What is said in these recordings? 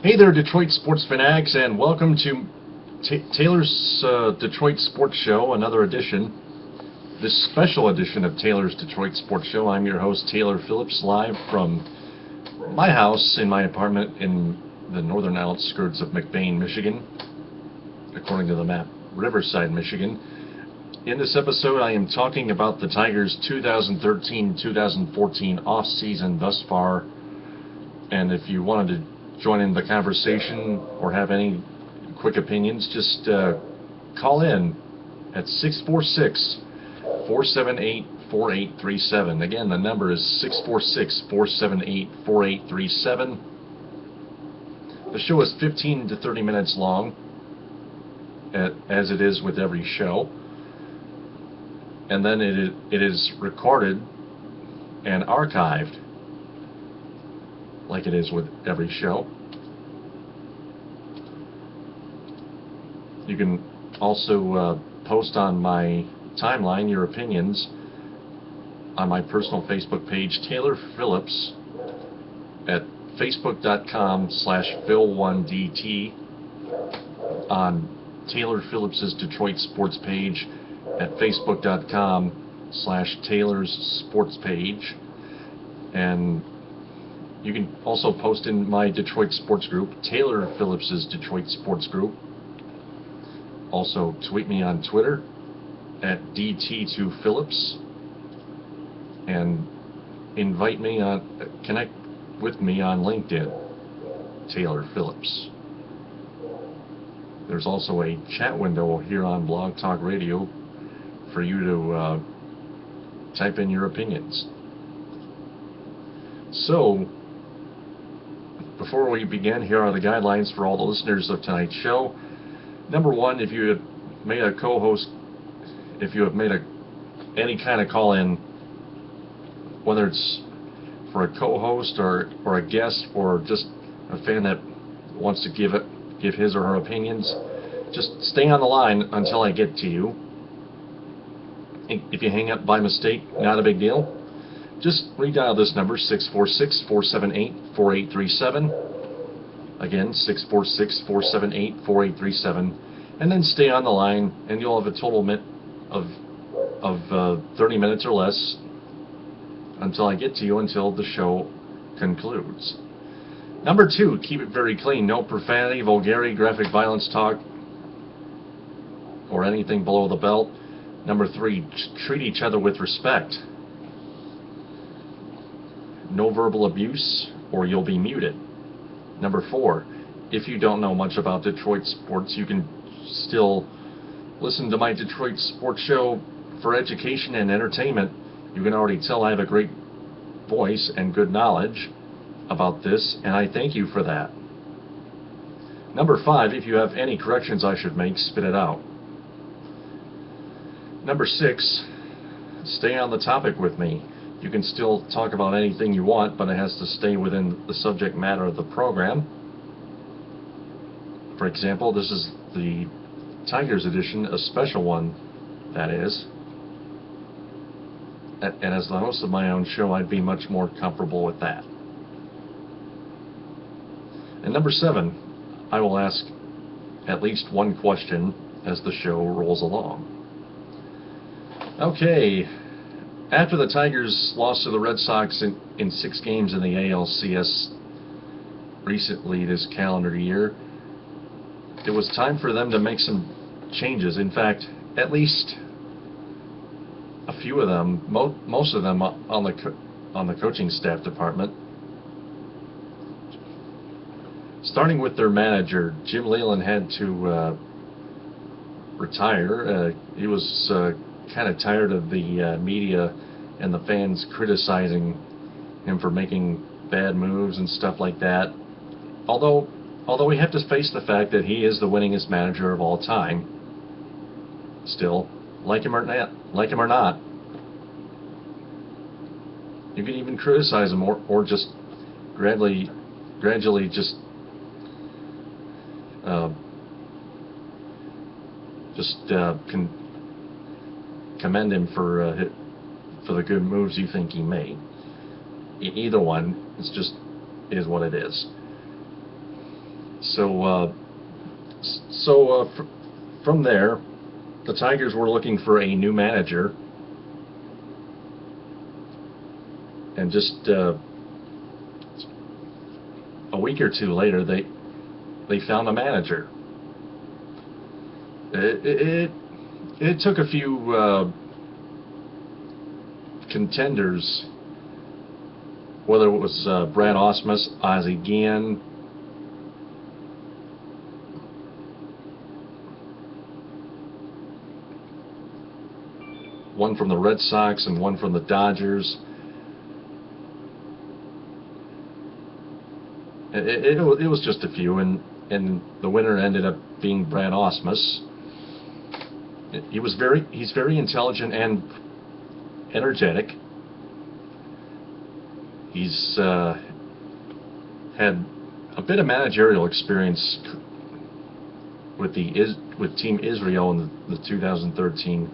Hey there, Detroit sports fanatics, and welcome to Taylor's Detroit Sports Show, another edition, this special edition of Taylor's Detroit Sports Show. I'm your host, Taylor Phillips, live from my house in my apartment in the northern outskirts of McBain, Michigan, according to the map, Riverside, Michigan. In this episode, I am talking about the Tigers' 2013-2014 off-season thus far, and if you wanted to join in the conversation or have any quick opinions, just call in at 646-478-4837. Again, the number is 646-478-4837. The show is 15 to 30 minutes long, as it is with every show. And then it is recorded and archived like it is with every show. You can also post on my timeline your opinions on my personal Facebook page, Taylor Phillips, at facebook.com/Phil1DT, on Taylor Phillips's Detroit Sports page at facebook.com/Taylor's Sports page, and you can also post in my Detroit sports group, Taylor Phillips's Detroit Sports Group. Also tweet me on Twitter at DT2Phillips, and connect with me on LinkedIn, Taylor Phillips. There's also a chat window here on Blog Talk Radio for you to type in your opinions. So, before we begin, here are the guidelines for all the listeners of tonight's show. Number one, if you have made a co-host, if you have made any kind of call-in, whether it's for a co-host or a guest or just a fan that wants to give his or her opinions, just stay on the line until I get to you. If you hang up by mistake, not a big deal. Just redial this number, 646-478-4837. Again, 646-478-4837. And then stay on the line, and you'll have a total of 30 minutes or less until I get to you, until the show concludes. Number two, keep it very clean. No profanity, vulgarity, graphic violence talk, or anything below the belt. Number three, treat each other with respect. No verbal abuse, or you'll be muted. Number four, if you don't know much about Detroit sports, you can still listen to my Detroit Sports Show for education and entertainment. You can already tell I have a great voice and good knowledge about this, and I thank you for that. Number five, if you have any corrections I should make, spit it out. Number six, stay on the topic with me. You can still talk about anything you want, but it has to stay within the subject matter of the program. For example, this is the Tigers edition, a special one, that is. And as the host of my own show, I'd be much more comfortable with that. And number seven, I will ask at least one question as the show rolls along. Okay, after the Tigers lost to the Red Sox in 6 games in the ALCS recently this calendar year, it was time for them to make some changes. In fact, at least a few of them, most of them on the coaching staff department. Starting with their manager, Jim Leyland had to retire. He was kind of tired of the media and the fans criticizing him for making bad moves and stuff like that. Although we have to face the fact that he is the winningest manager of all time. Still, like him or not, you can even criticize him or just gradually just commend him for the good moves you think he made. Either one, is what it is. From there, the Tigers were looking for a new manager, and just a week or two later, they found a manager. It took a few contenders, whether it was Brad Ausmus, Ozzie Guillen, one from the Red Sox and one from the Dodgers. It was just a few, and the winner ended up being Brad Ausmus. He's very intelligent and energetic. He's had a bit of managerial experience with Team Israel in the 2013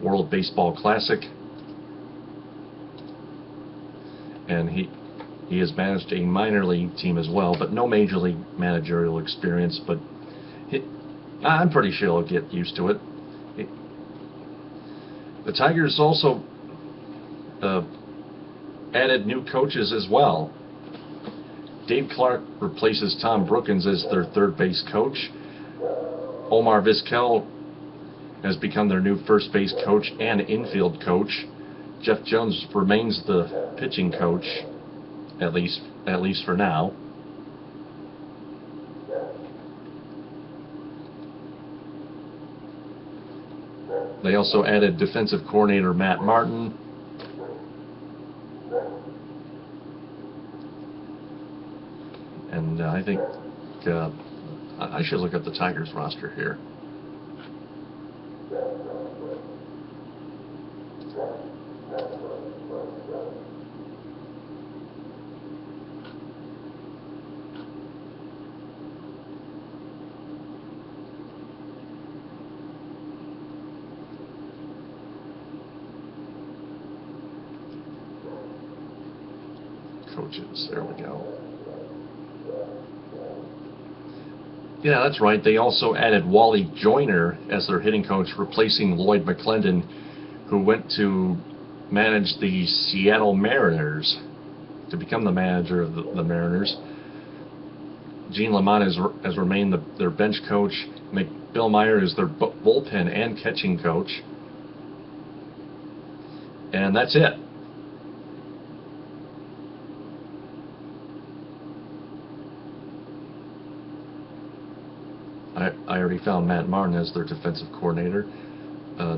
World Baseball Classic, and he has managed a minor league team as well, but no major league managerial experience. But I'm pretty sure he'll get used to it. The Tigers also added new coaches as well. Dave Clark replaces Tom Brookins as their third base coach. Omar Vizquel has become their new first base coach and infield coach. Jeff Jones remains the pitching coach, at least for now. They also added defensive coordinator Matt Martin. And I think I should look at the Tigers roster here. Coaches, there we go. Yeah, that's right. They also added Wally Joyner as their hitting coach, replacing Lloyd McClendon, who went to manage the Seattle Mariners, to become the manager of the Mariners. Gene Lamont has remained their bench coach. Bill Meyer is their bullpen and catching coach. And that's it. I already found Matt Martin as their defensive coordinator.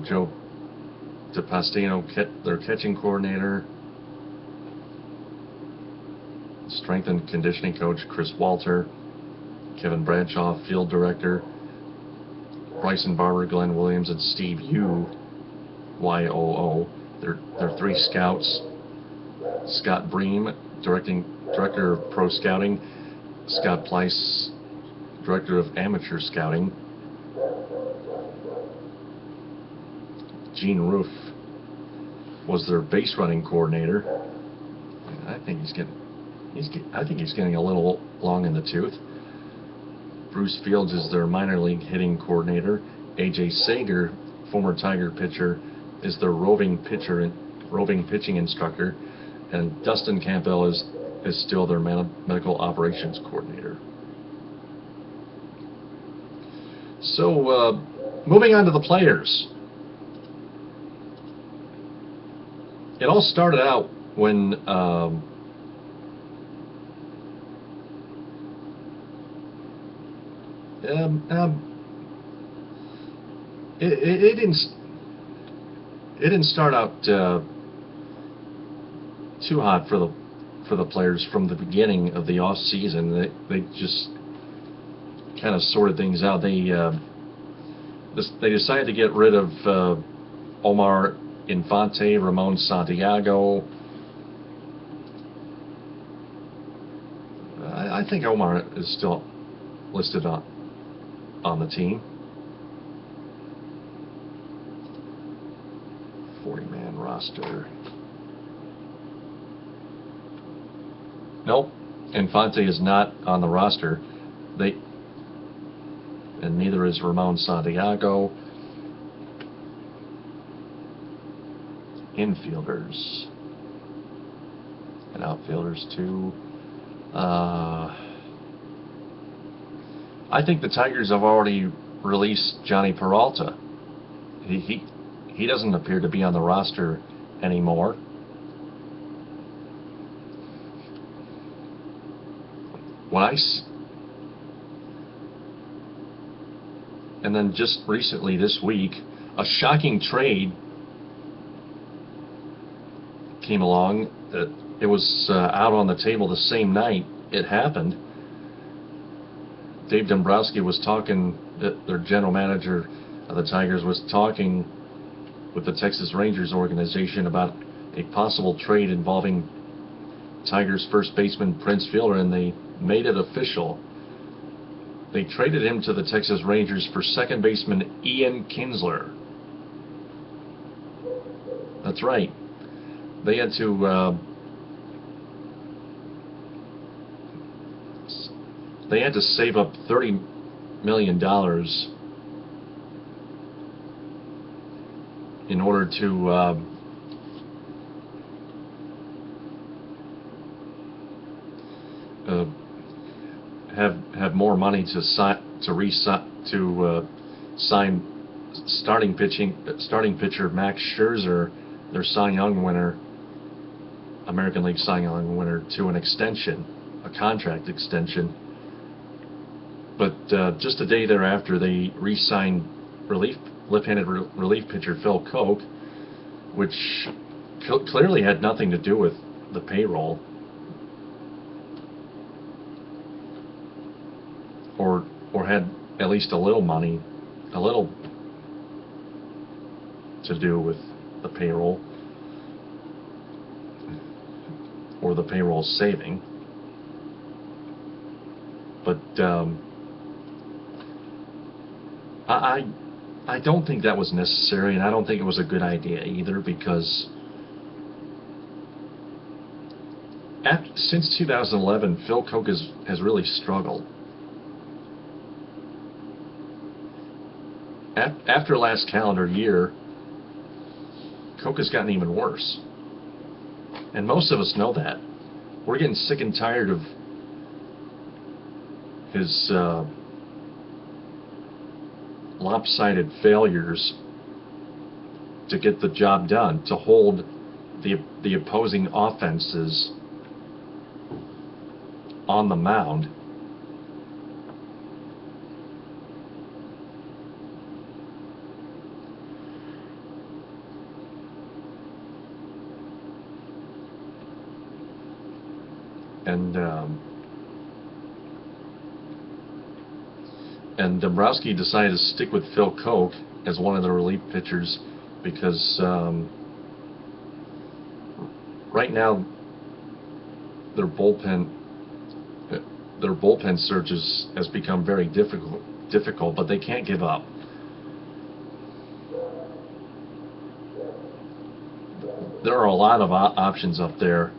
Joe DePastino, their catching coordinator. Strength and conditioning coach Chris Walter. Kevin Bradshaw, field director. Bryson Barber, Glenn Williams, and Steve Yu, YOO. They're three scouts. Scott Bream, director of pro scouting. Scott Pleiss, director of amateur scouting. Gene Roof was their base running coordinator. I think he's getting a little long in the tooth. Bruce Fields is their minor league hitting coordinator. AJ Sager, former Tiger pitcher, is their roving pitching instructor, and Dustin Campbell is still their medical operations coordinator. So, moving on to the players. It all started out when it didn't start out too hot for the players from the beginning of the off season. They just kind of sorted things out. They decided to get rid of Omar Infante, Ramon Santiago. I think Omar is still listed on the team. 40-man roster. Nope, Infante is not on the roster. and neither is Ramon Santiago. Infielders and outfielders too. I think the Tigers have already released Johnny Peralta. He doesn't appear to be on the roster anymore. And then just recently this week, a shocking trade came along. That it was out on the table the same night it happened. Dave Dombrowski was talking, their general manager of the Tigers was talking with the Texas Rangers organization about a possible trade involving Tigers first baseman Prince Fielder, and they made it official. They traded him to the Texas Rangers for second baseman Ian Kinsler. That's right. They had to save up $30 million in order to have more money to sign starting pitcher Max Scherzer, their Cy Young winner, American League Cy Young winner, to an extension, a contract extension. But just a day thereafter, they re-signed left-handed relief pitcher Phil Koch, which clearly had nothing to do with the payroll, or had at least a little to do with the payroll, or the payroll saving. But I don't think that was necessary, and I don't think it was a good idea either, because since 2011, Phil Koch has really struggled. After last calendar year, Koch has gotten even worse. And most of us know that. We're getting sick and tired of his lopsided failures to get the job done, to hold the opposing offenses on the mound. And Dombrowski decided to stick with Phil Koch as one of the relief pitchers because right now their bullpen search has become very difficult, but they can't give up. There are a lot of options up there,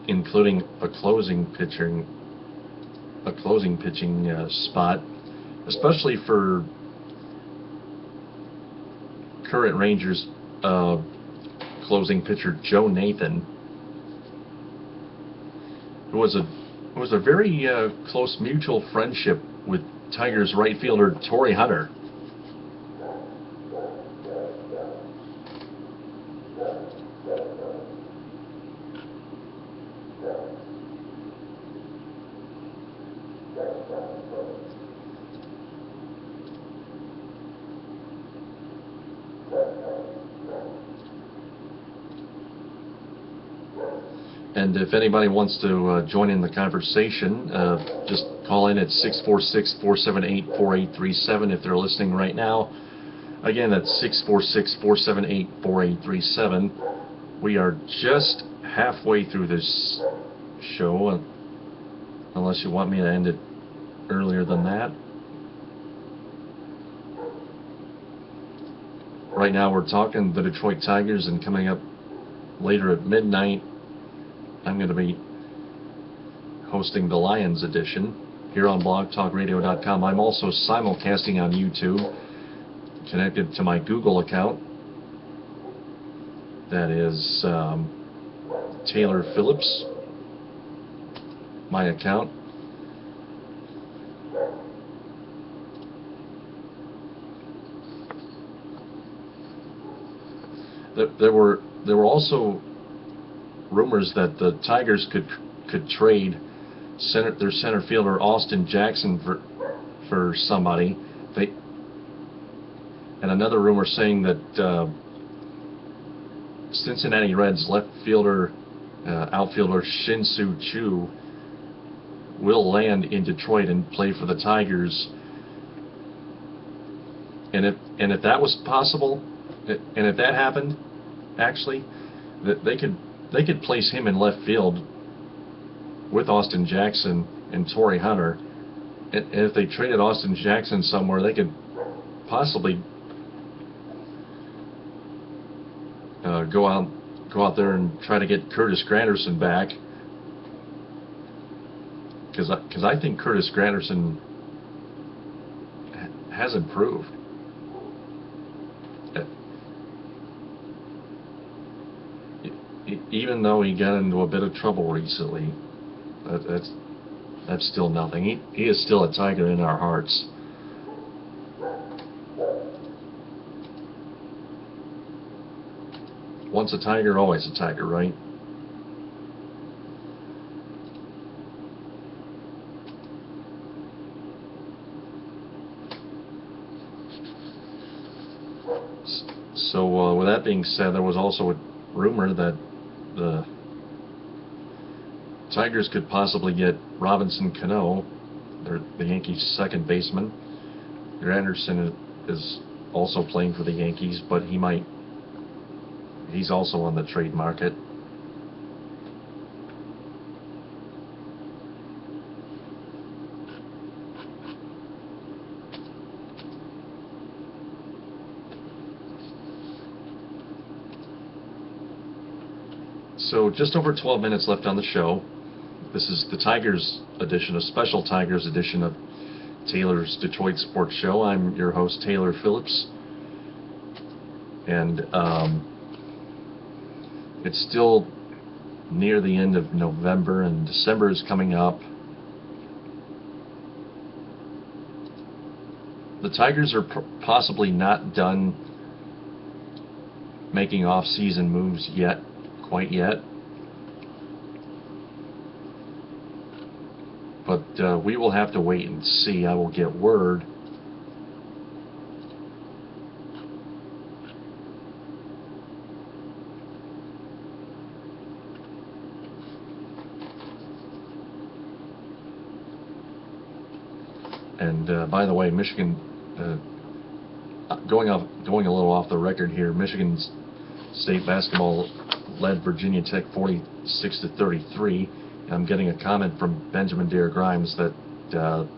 including a closing pitching spot, especially for current Rangers closing pitcher Joe Nathan, who was a very close mutual friendship with Tigers right fielder Torrey Hunter. And if anybody wants to join in the conversation, just call in at 646-478-4837 if they're listening right now. Again, that's 646-478-4837. We are just halfway through this show, unless you want me to end it earlier than that. Right now we're talking the Detroit Tigers, and coming up later at midnight, I'm going to be hosting the Lions edition. here on blogtalkradio.com. I'm also simulcasting on YouTube, connected to my Google account. That is Taylor Phillips, my account. There were also rumors that the Tigers could trade their center fielder Austin Jackson for somebody. And another rumor saying that Cincinnati Reds left fielder outfielder Shin-Soo Choo will land in Detroit and play for the Tigers. And if that was possible, and if that happened, actually, that they could place him in left field with Austin Jackson and Torrey Hunter. And if they traded Austin Jackson somewhere, they could possibly go out there and try to get Curtis Granderson back. Because I think Curtis Granderson has improved. Even though he got into a bit of trouble recently, that's still nothing. He is still a Tiger in our hearts. Once a Tiger, always a Tiger, right? So with that being said, there was also a rumor that the Tigers could possibly get Robinson Cano, the Yankees' second baseman. Granderson is also playing for the Yankees, but he's also on the trade market. So just over 12 minutes left on the show. This is the Tigers edition, a special Tigers edition of Taylor's Detroit Sports Show. I'm your host, Taylor Phillips. And it's still near the end of November, and December is coming up. The Tigers are possibly not done making off-season moves quite yet. But we will have to wait and see. I will get word. And by the way, Michigan, going a little off the record here, Michigan State basketball led Virginia Tech 46-33. I'm getting a comment from Benjamin Dare Grimes that the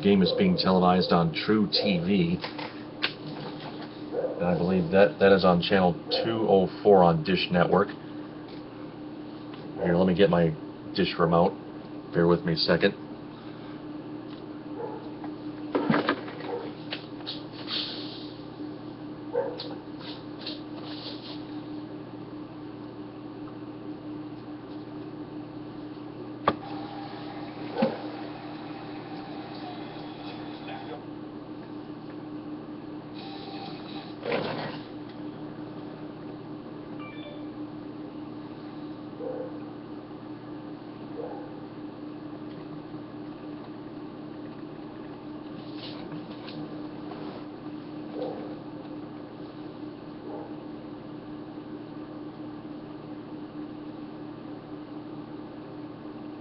game is being televised on True TV. And I believe that is on channel 204 on Dish Network. Here, let me get my dish remote. Bear with me a second.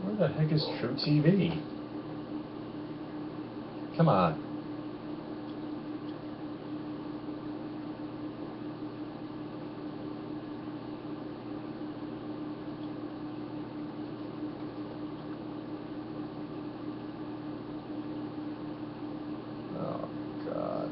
Where the heck is True TV? Come on. Oh, God.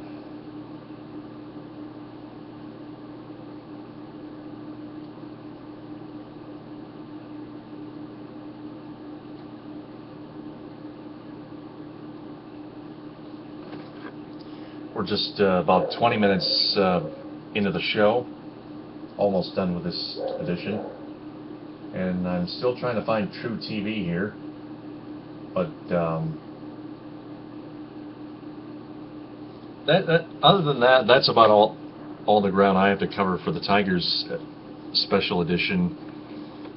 We're just about 20 minutes into the show, almost done with this edition, and I'm still trying to find True TV here, but other than that, that's about all the ground I have to cover for the Tigers special edition,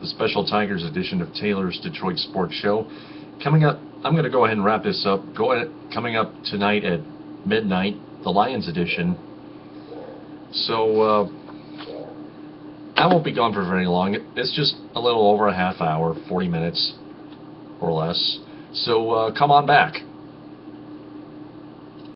the special Tigers edition of Taylor's Detroit Sports Show. Coming up, I'm going to go ahead and wrap this up. Coming up tonight at midnight, the Lions edition. So I won't be gone for very long. It's just a little over a half hour, 40 minutes or less. So come on back.